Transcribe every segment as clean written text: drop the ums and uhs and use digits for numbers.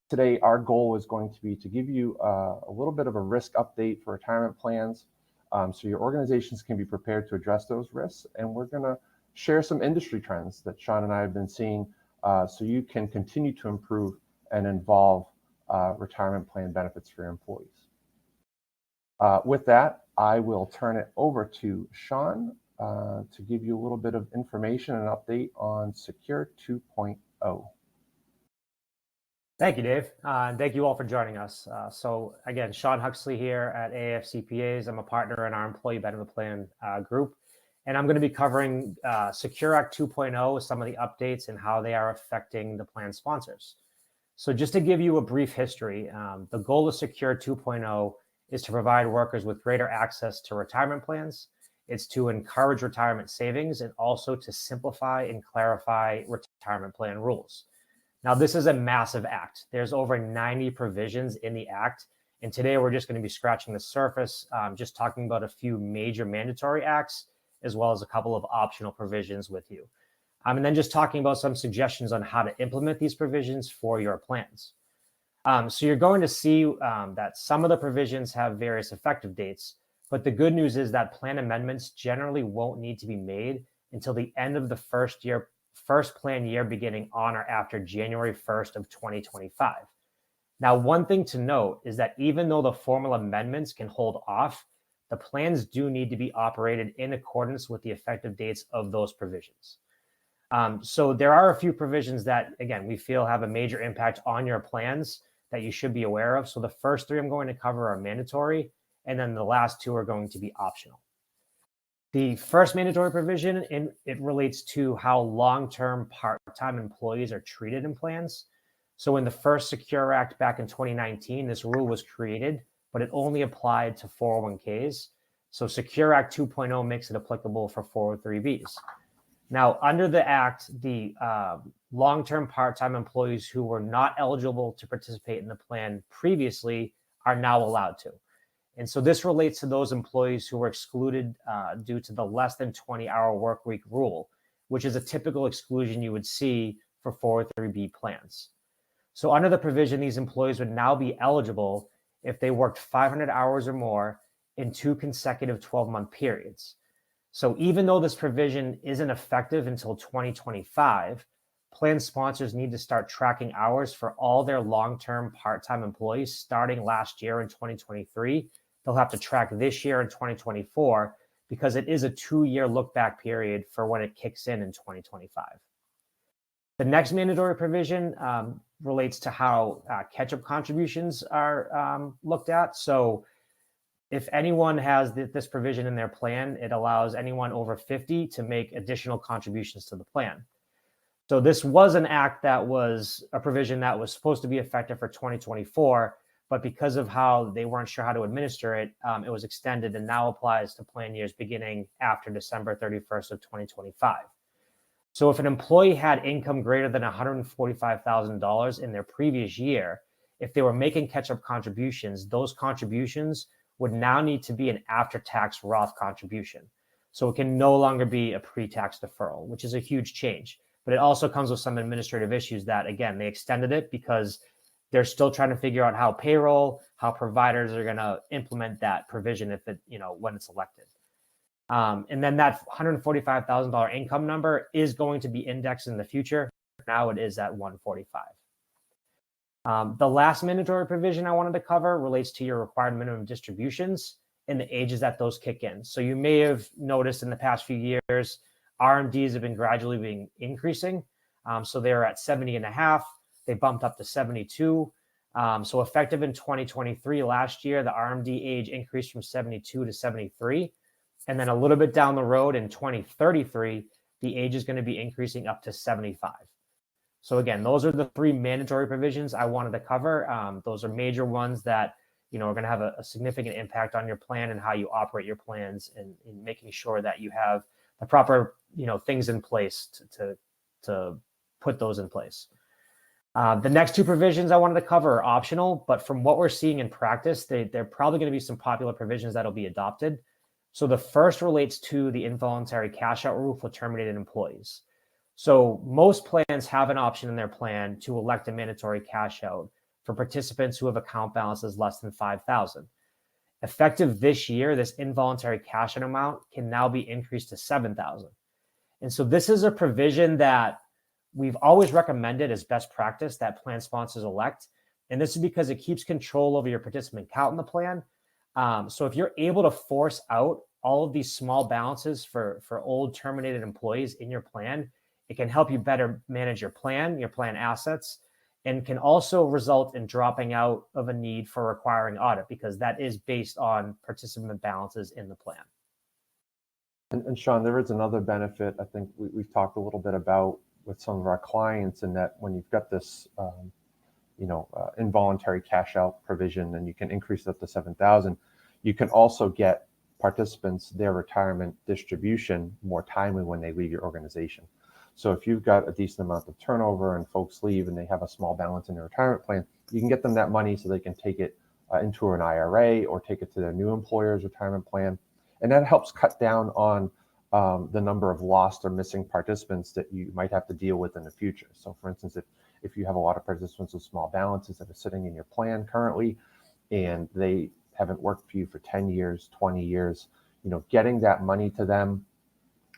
Today, our goal is going to be to give you a little bit of a risk update for retirement plans, so your organizations can be prepared to address those risks. And we're going to share some industry trends that Shawn and I have been seeing, so you can continue to improve and involve retirement plan benefits for your employees. With that, I will turn it over to Shawn to give you a little bit of information and update on Secure 2.0. Thank you, Dave. And thank you all for joining us. So again, Shawn Huxley here at AAFCPAs. I'm a partner in our employee benefit plan group. And I'm going to be covering Secure Act 2.0, some of the updates and how they are affecting the plan sponsors. So just to give you a brief history, the goal of Secure 2.0 is to provide workers with greater access to retirement plans. It's to encourage retirement savings and also to simplify and clarify retirement plan rules. Now, this is a massive act. There's over 90 provisions in the act. And today we're just going to be scratching the surface, just talking about a few major mandatory acts, as well as a couple of optional provisions with you. And then just talking about some suggestions on how to implement these provisions for your plans. So you're going to see that some of the provisions have various effective dates, but the good news is that plan amendments generally won't need to be made until the end of the first plan year beginning on or after January 1st of 2025. Now, one thing to note is that even though the formal amendments can hold off, the plans do need to be operated in accordance with the effective dates of those provisions. So there are a few provisions that, again, we feel have a major impact on your plans that you should be aware of. So the first three I'm going to cover are mandatory, and then the last two are going to be optional. The first mandatory provision, it relates to how long-term part-time employees are treated in plans. So in the first Secure Act back in 2019, this rule was created, but it only applied to 401ks. So Secure Act 2.0 makes it applicable for 403bs. Now, under the act, the long-term part-time employees who were not eligible to participate in the plan previously are now allowed to. And so this relates to those employees who were excluded due to the less than 20-hour work week rule, which is a typical exclusion you would see for 403b plans. So under the provision, these employees would now be eligible if they worked 500 hours or more in 2 consecutive 12-month periods. So even though this provision isn't effective until 2025, plan sponsors need to start tracking hours for all their long-term part-time employees starting last year in 2023. They'll have to track this year in 2024 because it is a 2-year look-back period for when it kicks in 2025. The next mandatory provision relates to how catch-up contributions are looked at. So if anyone has this provision in their plan, it allows anyone over 50 to make additional contributions to the plan. So this was an act that was a provision that was supposed to be effective for 2024, but because of how they weren't sure how to administer it, it was extended and now applies to plan years beginning after December 31st of 2025. So if an employee had income greater than $145,000 in their previous year, if they were making catch-up contributions, those contributions would now need to be an after-tax Roth contribution. So it can no longer be a pre-tax deferral, which is a huge change. But it also comes with some administrative issues that, again, they extended it because they're still trying to figure out how payroll, how providers are going to implement that provision if it, when it's elected. And then that $145,000 income number is going to be indexed in the future. Now it is at $145,000. The last mandatory provision I wanted to cover relates to your required minimum distributions and the ages that those kick in. So you may have noticed in the past few years, RMDs have been gradually increasing. So they're at 70 and a half. They bumped up to 72. So effective in 2023, last year, the RMD age increased from 72 to 73. And then a little bit down the road in 2033, the age is going to be increasing up to 75. So again, those are the 3 mandatory provisions I wanted to cover. Those are major ones that are going to have a significant impact on your plan and how you operate your plans, and making sure that you have the proper things in place to put those in place. The next 2 provisions I wanted to cover are optional, but from what we're seeing in practice, they're probably going to be some popular provisions that'll be adopted. So the first relates to the involuntary cash out rule for terminated employees. So most plans have an option in their plan to elect a mandatory cash out for participants who have account balances less than $5,000. Effective this year, this involuntary cash-in amount can now be increased to $7,000. And so this is a provision that we've always recommended as best practice that plan sponsors elect. And this is because it keeps control over your participant count in the plan. So if you're able to force out all of these small balances for old terminated employees in your plan, it can help you better manage your plan assets, and can also result in dropping out of a need for requiring audit, because that is based on participant balances in the plan. And Shawn, there is another benefit I think we've talked a little bit about with some of our clients, in that when you've got this involuntary cash out provision and you can increase it up to 7,000, you can also get participants their retirement distribution more timely when they leave your organization. So if you've got a decent amount of turnover and folks leave and they have a small balance in their retirement plan, you can get them that money so they can take it into an IRA or take it to their new employer's retirement plan. And that helps cut down on the number of lost or missing participants that you might have to deal with in the future. So for instance, if you have a lot of participants with small balances that are sitting in your plan currently and they haven't worked for you for 10 years, 20 years, getting that money to them,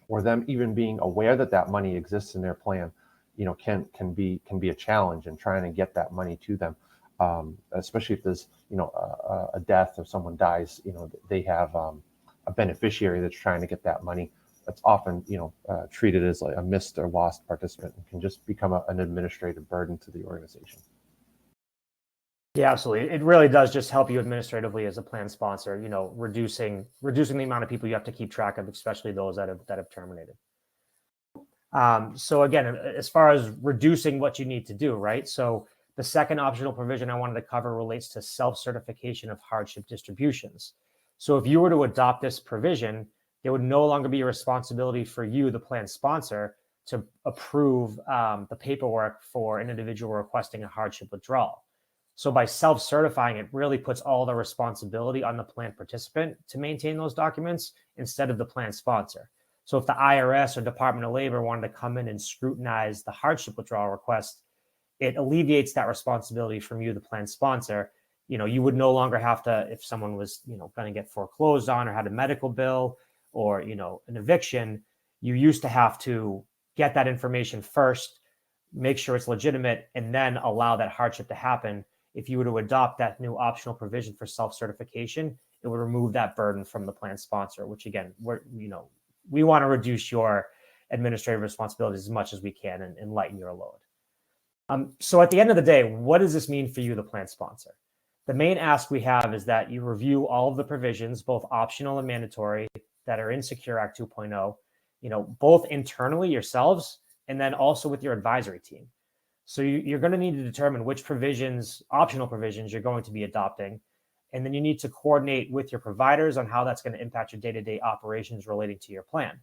or them even being aware that that money exists in their plan, can be a challenge in trying to get that money to them, especially if there's a death or someone dies. They have a beneficiary that's trying to get that money. That's often treated as like a missed or lost participant, and can just become an administrative burden to the organization. Yeah, absolutely. It really does just help you administratively as a plan sponsor, reducing the amount of people you have to keep track of, especially those that have terminated. So again, as far as reducing what you need to do, right? So the second optional provision I wanted to cover relates to self-certification of hardship distributions. So if you were to adopt this provision, there would no longer be a responsibility for you, the plan sponsor, to approve the paperwork for an individual requesting a hardship withdrawal. So by self-certifying, it really puts all the responsibility on the plan participant to maintain those documents instead of the plan sponsor. So if the IRS or Department of Labor wanted to come in and scrutinize the hardship withdrawal request, it alleviates that responsibility from you, the plan sponsor. You would no longer have to, if someone was, going to get foreclosed on or had a medical bill or, an eviction, you used to have to get that information first, make sure it's legitimate, and then allow that hardship to happen. If you were to adopt that new optional provision for self-certification, it would remove that burden from the plan sponsor, which again, we want to reduce your administrative responsibilities as much as we can and lighten your load. So at the end of the day, what does this mean for you, the plan sponsor? The main ask we have is that you review all of the provisions, both optional and mandatory, that are in Secure Act 2.0, both internally yourselves and then also with your advisory team. So you're going to need to determine which optional provisions you're going to be adopting. And then you need to coordinate with your providers on how that's going to impact your day-to-day operations relating to your plan.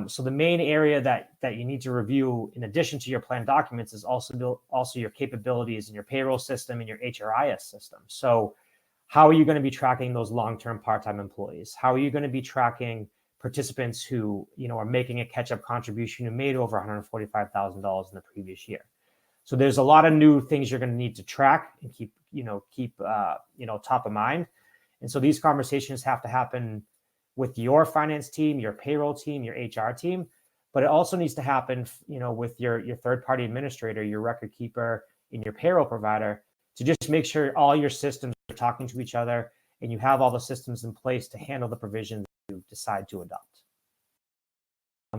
So the main area that you need to review, in addition to your plan documents, is also your capabilities in your payroll system and your HRIS system. So how are you going to be tracking those long-term part-time employees? How are you going to be tracking participants who are making a catch-up contribution and made over $145,000 in the previous year? So there's a lot of new things you're going to need to track and keep top of mind. And so these conversations have to happen with your finance team, your payroll team, your HR team, but it also needs to happen, with your third-party administrator, your record keeper, and your payroll provider, to just make sure all your systems are talking to each other and you have all the systems in place to handle the provisions you decide to adopt.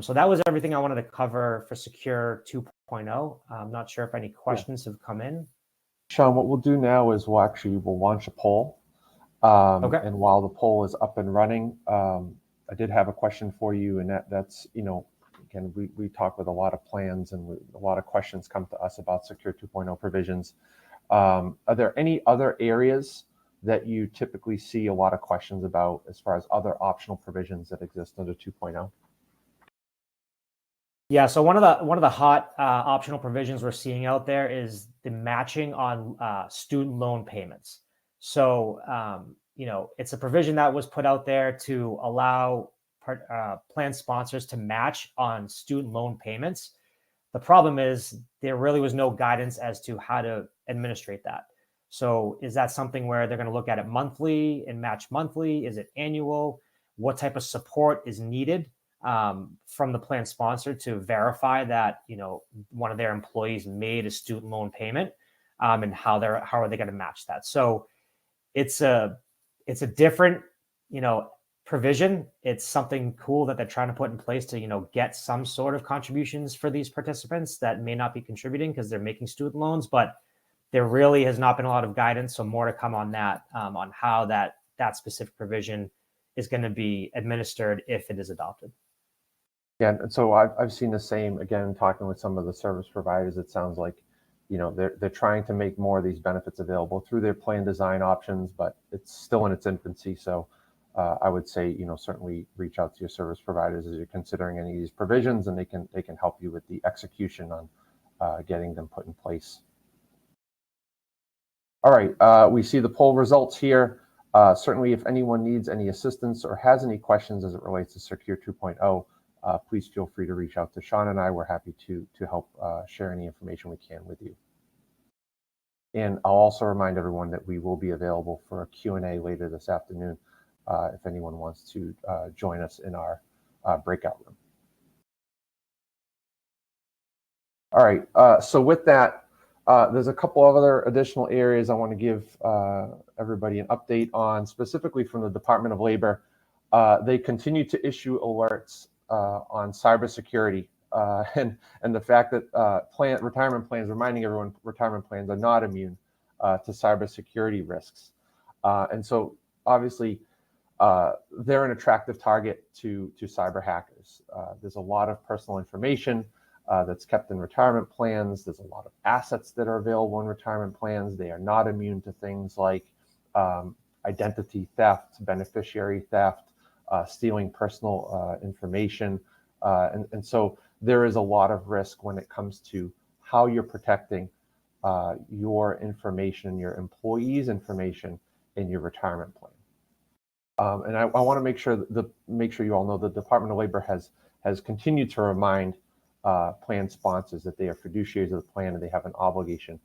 So that was everything I wanted to cover for Secure 2.0. I'm not sure if any questions have come in. Shawn, what we'll do now is we'll launch a poll. Okay. And while the poll is up and running, I did have a question for you, and that's, again, we talk with a lot of plans and a lot of questions come to us about Secure 2.0 provisions. Are there any other areas that you typically see a lot of questions about as far as other optional provisions that exist under 2.0? Yeah, so one of the hot optional provisions we're seeing out there is the matching on student loan payments. So, it's a provision that was put out there to allow plan sponsors to match on student loan payments. The problem is there really was no guidance as to how to administrate that. So is that something where they're going to look at it monthly and match monthly? Is it annual? What type of support is needed from the plan sponsor to verify that, you know, one of their employees made a student loan payment, and how are they going to match that? So it's a different, you know, provision. It's something cool that they're trying to put in place to, you know, get some sort of contributions for these participants that may not be contributing because they're making student loans, but there really has not been a lot of guidance. So more to come on that, on how that specific provision is going to be administered if it is adopted. Yeah, and so I've seen the same, again, talking with some of the service providers. It sounds like, you know, they're trying to make more of these benefits available through their plan design options, but it's still in its infancy. So I would say, you know, certainly reach out to your service providers as you're considering any of these provisions, and they can help you with the execution on getting them put in place. All right, we see the poll results here. Certainly, if anyone needs any assistance or has any questions as it relates to Secure 2.0, please feel free to reach out to Shawn and I. We're happy to help share any information we can with you. And I'll also remind everyone that we will be available for a Q&A later this afternoon if anyone wants to join us in our breakout room. All right, so with that, there's a couple of other additional areas I want to give everybody an update on, specifically from the Department of Labor. They continue to issue alerts on cybersecurity and the fact that retirement plans, reminding everyone retirement plans are not immune to cybersecurity risks. And so obviously they're an attractive target to cyber hackers. There's a lot of personal information that's kept in retirement plans. There's a lot of assets that are available in retirement plans. They are not immune to things like identity theft, beneficiary theft, stealing personal information. And so there is a lot of risk when it comes to how you're protecting your information, your employees' information in your retirement plan. And I want to make sure you all know the Department of Labor has continued to remind plan sponsors that they are fiduciaries of the plan and they have an obligation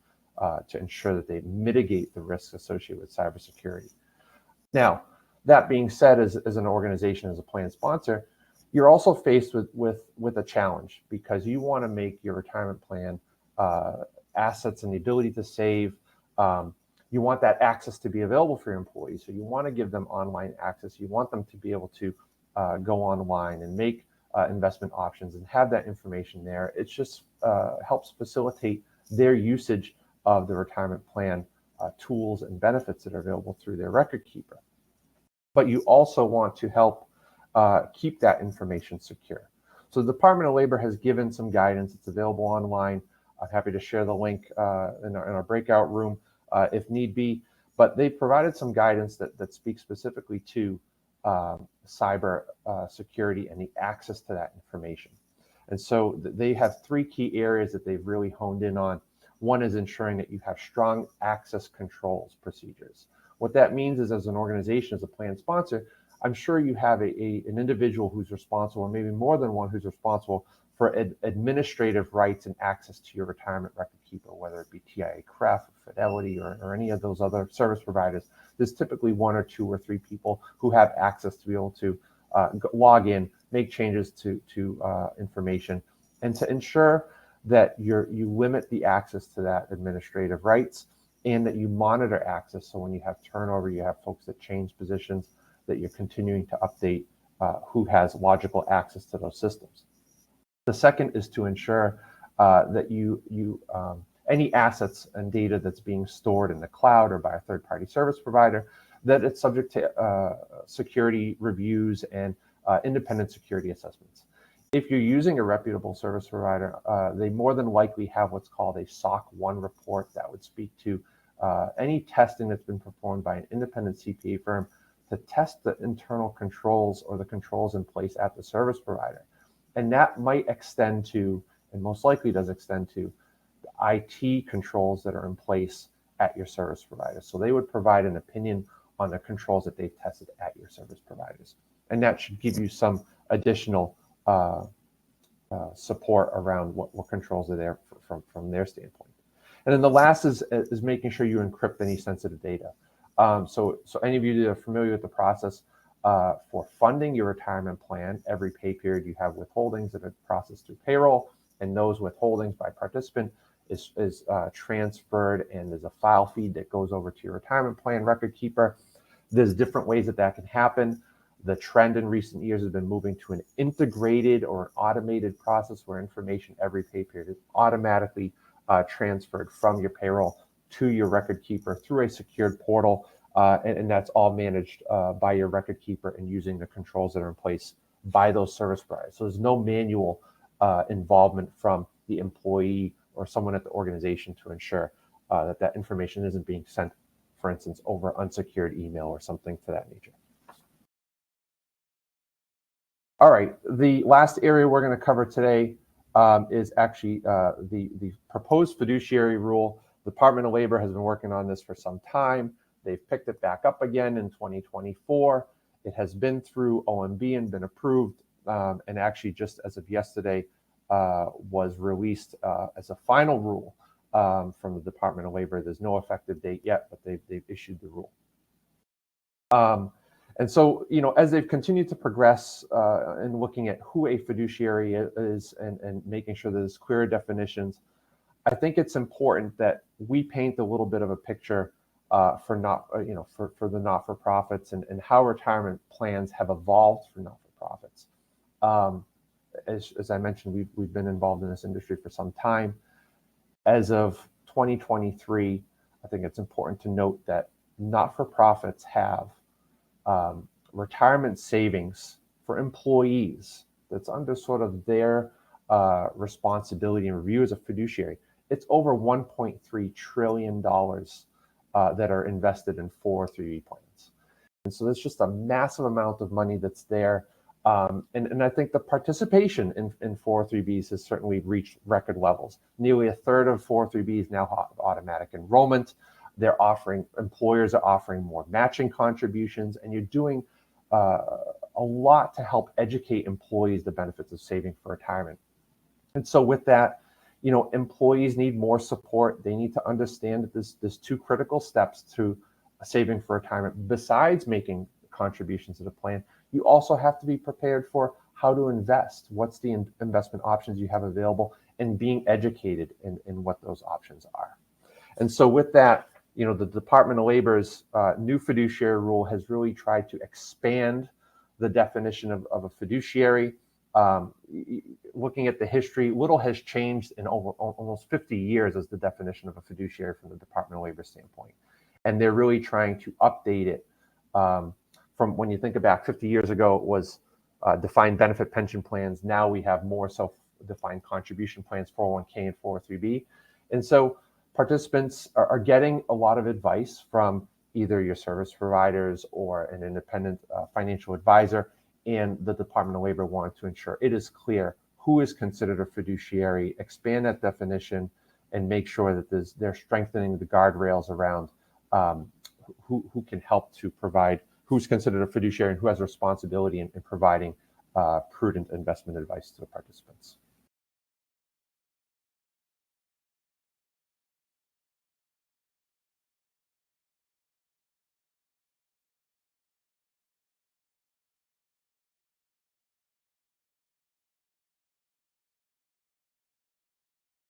to ensure that they mitigate the risks associated with cybersecurity. Now, that being said, as an organization, as a plan sponsor, you're also faced with a challenge because you want to make your retirement plan assets and the ability to save. You want that access to be available for your employees. So you want to give them online access. You want them to be able to go online and make investment options and have that information there. It just helps facilitate their usage of the retirement plan tools and benefits that are available through their record keeper. But you also want to help keep that information secure. So the Department of Labor has given some guidance. It's available online. I'm happy to share the link in our breakout room if need be. But they provided some guidance that speaks specifically to cyber security and the access to that information. And so they have three key areas that they've really honed in on. One is ensuring that you have strong access controls procedures. What that means is, as an organization, as a plan sponsor, I'm sure you have an individual who's responsible, or maybe more than one who's responsible for administrative rights and access to your retirement record keeper, whether it be TIA-CREF, Fidelity, or any of those other service providers. There's typically one or two or three people who have access to be able to log in, make changes to information, and to ensure that you limit the access to that administrative rights, and that you monitor access. So when you have turnover, you have folks that change positions, that you're continuing to update who has logical access to those systems. The second is to ensure that any assets and data that's being stored in the cloud or by a third-party service provider, that it's subject to security reviews and independent security assessments. If you're using a reputable service provider, they more than likely have what's called a SOC 1 report that would speak to any testing that's been performed by an independent CPA firm to test the internal controls or the controls in place at the service provider. And that might extend to, and most likely does extend to, the IT controls that are in place at your service provider. So they would provide an opinion on the controls that they've tested at your service providers. And that should give you some additional support around what controls are there from their standpoint. And then the last is making sure you encrypt any sensitive data. So any of you that are familiar with the process for funding your retirement plan, every pay period you have withholdings that are processed through payroll, and those withholdings by participant is transferred, and there's a file feed that goes over to your retirement plan record keeper. There's different ways that can happen. The trend in recent years has been moving to an integrated or an automated process where information every pay period is automatically transferred from your payroll to your record keeper through a secured portal, and that's all managed by your record keeper and using the controls that are in place by those service providers. So there's no manual involvement from the employee or someone at the organization to ensure that information isn't being sent, for instance, over unsecured email or something to that nature. All right, the last area we're going to cover today is actually the proposed fiduciary rule. The Department of Labor has been working on this for some time. They've picked it back up again in 2024. It has been through OMB and been approved, and actually just as of yesterday was released as a final rule from the Department of Labor. There's no effective date yet, but they've issued the rule. And so, as they've continued to progress in looking at who a fiduciary is and making sure that there's clearer definitions, I think it's important that we paint a little bit of a picture for the not-for-profits and how retirement plans have evolved for not-for-profits. As I mentioned, we've been involved in this industry for some time. As of 2023, I think it's important to note that not-for-profits have retirement savings for employees that's under sort of their responsibility and review as a fiduciary. It's over $1.3 trillion that are invested in 403B plans. And so there's just a massive amount of money that's there. And I think the participation in 403Bs has certainly reached record levels. Nearly a third of 403Bs now have automatic enrollment. Employers are offering more matching contributions, and you're doing a lot to help educate employees the benefits of saving for retirement. And so with that, employees need more support. They need to understand that there's two critical steps to saving for retirement. Besides making contributions to the plan, you also have to be prepared for how to invest. What's the investment options you have available, and being educated in what those options are. And so with that, the Department of Labor's new fiduciary rule has really tried to expand the definition of a fiduciary. Looking at the history, little has changed in over almost 50 years as the definition of a fiduciary from the Department of Labor standpoint. And they're really trying to update it from when you think back 50 years ago, it was defined benefit pension plans. Now we have more self-defined contribution plans, 401k and 403b. And so participants are getting a lot of advice from either your service providers or an independent financial advisor, and the Department of Labor wanted to ensure it is clear who is considered a fiduciary, expand that definition, and make sure that they're strengthening the guardrails around who can help to provide, who's considered a fiduciary and who has responsibility in providing prudent investment advice to the participants.